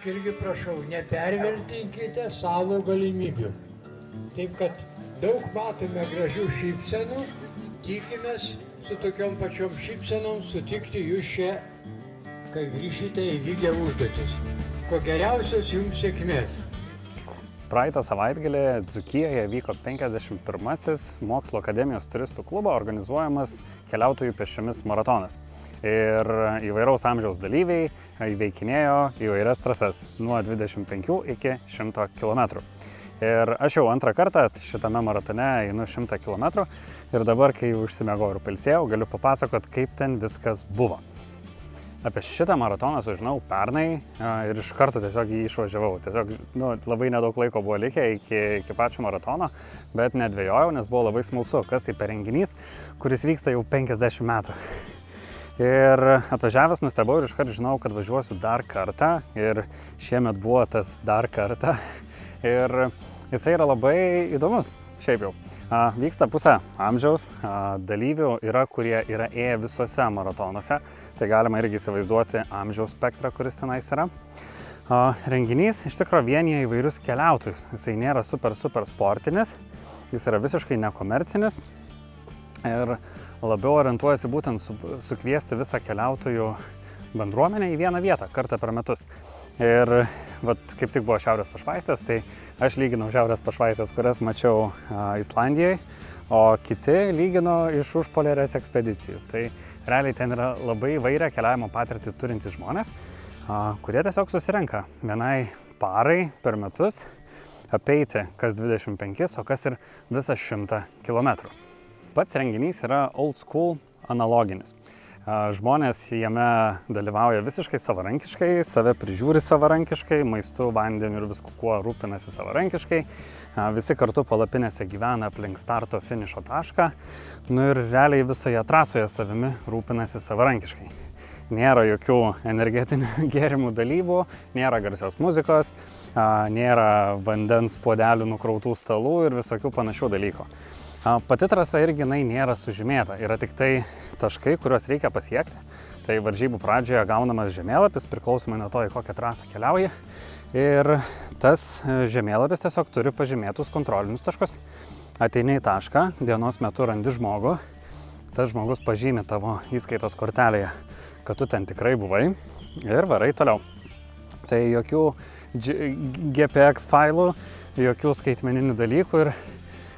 irgi prašau, nepervertinkite savo galimybių. Taip, kad daug matome gražių šypsenų, tikimės su tokiom pačiom šypsenom sutikti jūs čia, kai grįšite įvykdę užduotis. Ko geriausios jums sėkmės. Praeitą savaitgalį Dzūkijoje vyko 51-asis Mokslo akademijos turistų klubo organizuojamas keliautojų pėsčiomis maratonas. Ir įvairaus amžiaus dalyviai įveikinėjo įvairias trasas nuo 25 iki 100 km. Ir aš jau antrą kartą šitame maratone einu 100 km ir dabar, kai užsimiegojau ir pailsėjau, galiu papasakot, kaip ten viskas buvo. Apie šitą maratoną sužinau pernai ir iš karto tiesiog jį išvažiavau. Tiesiog labai nedaug laiko buvo likę iki pačio maratono, bet nedvejojau, nes buvo labai smalsu, kas tai per renginys, kuris vyksta jau 50 metų. Ir atvažiavęs nustebau ir iškart žinau, kad važiuosiu dar kartą ir šiemet buvo tas dar kartą. Ir jisai yra labai įdomus, šiaip jau. Vyksta pusę amžiaus, dalyvių yra, kurie yra ėję visuose maratonuose, tai galima irgi įsivaizduoti amžiaus spektrą, kuris tenais yra. Renginys iš tikrųjų vienyje įvairius keliautojus, jisai nėra super sportinis, jis yra visiškai nekomercinis ir labiau orientuojasi būtent sukviesti visą keliautojų bendruomenę į vieną vietą, kartą per metus. Ir kaip tik buvo šiaurės pašvaistės, tai aš lyginau šiaurės pašvaistės, kurias mačiau Islandijoje, o kiti lygino iš užpolerės ekspedicijų. Tai realiai ten yra labai įvairią keliavimo patirtį turintys žmonės, kurie tiesiog susirenka vienai parai per metus apeiti kas 25, o kas ir visą 100 km. Pats renginys yra old school analoginis. Žmonės jame dalyvauja visiškai savarankiškai, save prižiūri savarankiškai, maistu, vandeniu ir visku, kuo rūpinasi savarankiškai. Visi kartu palapinėse gyvena aplink starto finišo tašką. Ir realiai visoje trasoje savimi rūpinasi savarankiškai. Nėra jokių energetinių gėrimų dalybų, nėra garsios muzikos, nėra vandens puodelių nukrautų stalų ir visokių panašių dalykų. Pati trasa irgi nėra sužymėta, yra tik tai taškai, kuriuos reikia pasiekti. Tai varžybų pradžioje gaunamas žemėlapis, priklausomai nuo to, į kokią trasą keliauji. Ir tas žemėlapis tiesiog turi pažymėtus kontrolinius taškus. Ateini į tašką, dienos metu randi žmogų, tas žmogus pažymi tavo įskaitos kortelėje, kad tu ten tikrai buvai ir varai toliau. Tai jokių GPX failų, jokių skaitmeninių dalykų ir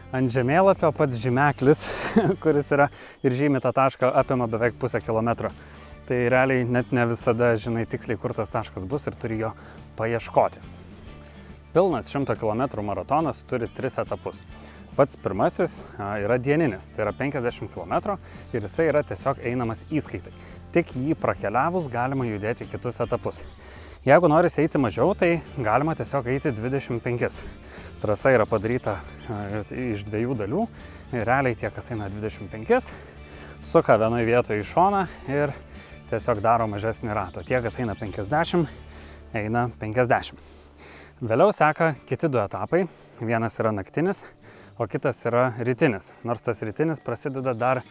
ant žemėlapio pats žymeklis, kuris yra ir žymi tą tašką, apima beveik pusę kilometro. Tai realiai net ne visada žinai tiksliai, kur tas taškas bus ir turi jo paieškoti. Pilnas 100 km maratonas turi 3 etapus. Pats pirmasis yra dieninis, tai yra 50 km ir jisai yra tiesiog einamas įskaitai. Tik jį prakeliavus galima judėti kitus etapus. Jeigu norisi eiti mažiau, tai galima tiesiog eiti 25. Trasa yra padaryta iš 2 dalių. Realiai tie, kas eina 25, suka vienoje vietoje į šoną ir tiesiog daro mažesnį ratą. Tie, kas eina 50, eina 50. Vėliau seka kiti 2 etapai. Vienas yra naktinis, o kitas yra rytinis. Nors tas rytinis prasideda dar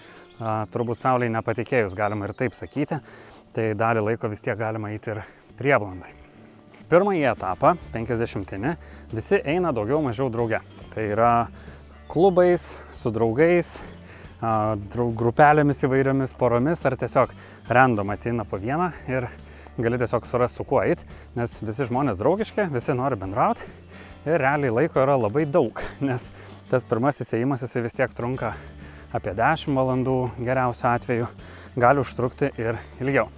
turbūt saulei nepatikėjus, galima ir taip sakyti. Tai dalį laiko vis tiek galima eiti ir prieblandai. Pirmąjį etapą, 50-inį, visi eina daugiau mažiau drauge. Tai yra klubais, su draugais, grupelėmis įvairiomis, poromis ar tiesiog random ateina po vieną ir gali tiesiog surasti su kuo eiti, nes visi žmonės draugiški, visi nori bendrauti ir realiai laiko yra labai daug, nes tas pirmasis ėjimas jisai vis tiek trunka apie 10 valandų, geriausiu atveju gali užtrukti ir ilgiau.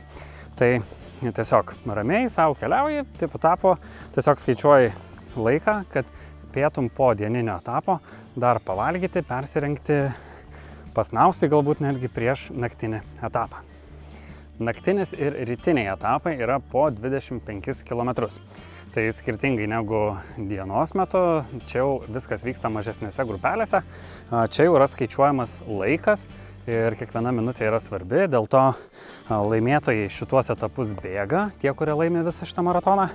Tai tiesiog ramiai savo keliauji, tapo, tiesiog skaičiuoji laiką, kad spėtum po dieninio etapo dar pavalgyti, persirengti, pasnausti galbūt netgi prieš naktinį etapą. Naktinis ir rytiniai etapai yra po 25 km. Tai skirtingai negu dienos metu, čia jau viskas vyksta mažesnėse grupelėse, čia jau yra skaičiuojamas laikas ir kiekviena minutė yra svarbi, dėl to laimėtojai šituos etapus bėga, tie, kurie laimi visą šitą maratoną,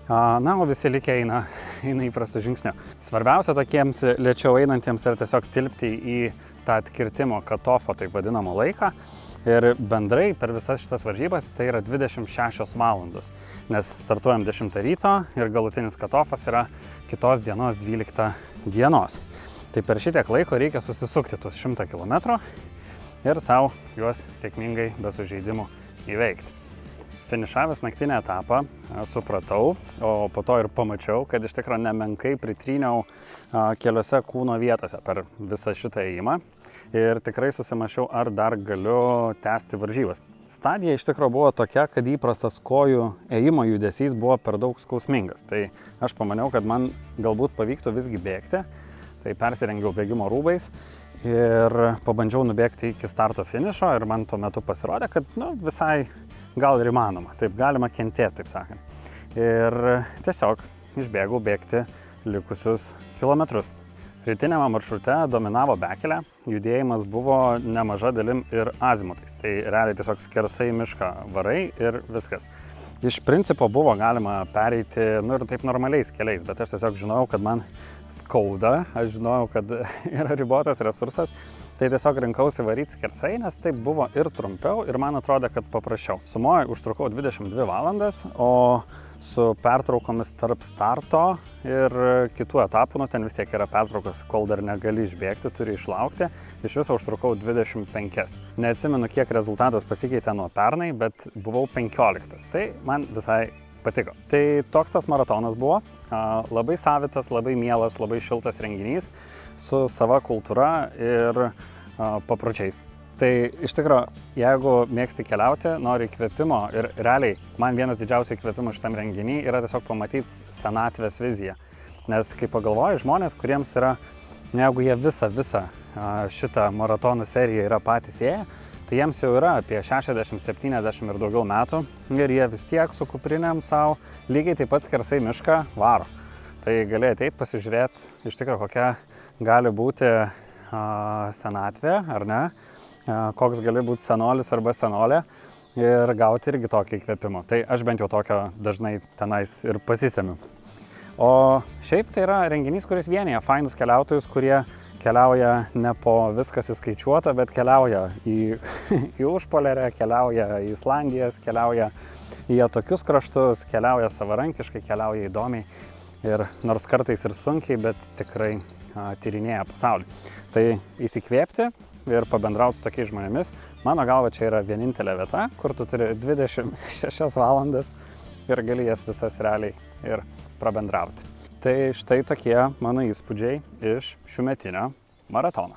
o visi likę eina įprastų žingsnių. Svarbiausia tokiems lėčiau einantiems yra tiesiog tilpti į tą atkirtimo katofo, taip vadinamo laiką, Ir bendrai per visas šitas varžybas tai yra 26 valandos, nes startuojam 10 ryto ir galutinis katofas yra kitos dienos 12 dienos. Tai per šitiek laiko reikia susisukti tuos 100 km ir savo juos sėkmingai be sužeidimų įveikti. Finišavęs naktinį etapą supratau, o po to ir pamačiau, kad iš tikrųjų nemenkai pritryniau keliose kūno vietose per visą šitą ėjimą ir tikrai susimašiau, ar dar galiu tęsti varžybas. Stadija iš tikrųjų buvo tokia, kad įprastas kojų ėjimo judesys buvo per daug skausmingas. Tai aš pamaniau, kad man galbūt pavyktų visgi bėgti, tai persirengiau bėgimo rūbais ir pabandžiau nubėgti iki starto finišo ir man tuo metu pasirodė, kad visai gal ir įmanoma, taip galima kentėti, taip sakant. Ir tiesiog išbėgau bėgti likusius kilometrus. Rytinėme maršrute dominavo bekelė, judėjimas buvo nemaža dalim ir azimutais, tai realiai tiesiog skersai mišką varai ir viskas. Iš principo buvo galima pereiti, ir taip normaliais keliais, bet aš tiesiog žinojau, kad man skauda, aš žinojau, kad yra ribotas resursas, tai tiesiog rinkausi varyti skersai, nes taip buvo ir trumpiau ir man atrodo, kad paprasčiau. Sumoje užtrukau 22 valandas, o su pertraukomis tarp starto ir kitų etapų, ten vis tiek yra pertraukos, kol dar negali išbėgti, turi išlaukti, iš viso užtrukau 25. Neatsimenu, kiek rezultatas pasikeitė nuo pernai, bet buvau 15. Tai man visai patiko. Tai toks tas maratonas buvo, labai savitas, labai mielas, labai šiltas renginys su sava kultūra ir papročiais. Tai iš tikrųjų, jeigu mėgsti keliauti, nori įkvėpimo ir realiai man vienas didžiausių įkvėpimų šitam renginį yra tiesiog pamatyti senatvės viziją. Nes kai pagalvoji, žmonės, kuriems yra, jeigu jie visą šitą maratonų seriją yra patys ėję, tai jiems jau yra apie 60, 70 ir daugiau metų ir jie vis tiek su kuprinėm savo lygiai taip pat skersai mišką varo. Tai gali ateiti pasižiūrėti iš tikrųjų, kokia gali būti senatvė, ar ne? Koks gali būti senolis arba senolė ir gauti irgi tokį įkvėpimą. Tai aš bent jau tokio dažnai tenais ir pasisemiu. O šiaip tai yra renginys, kuris vienyje fainus keliautojus, kurie keliauja ne po viskas įskaičiuota, bet keliauja į užpolerę, keliauja į Islandijas, keliauja į tokius kraštus, keliauja savarankiškai, keliauja įdomiai ir nors kartais ir sunkiai, bet tikrai tyrinėja pasaulį. Tai įsikvėpti ir pabendrauti su tokiais žmonėmis, mano galva čia yra vienintelė vieta, kur tu turi 26 valandas ir gali jas visas realiai ir prabendrauti. Tai štai tokie mano įspūdžiai iš šiųmetinio maratono.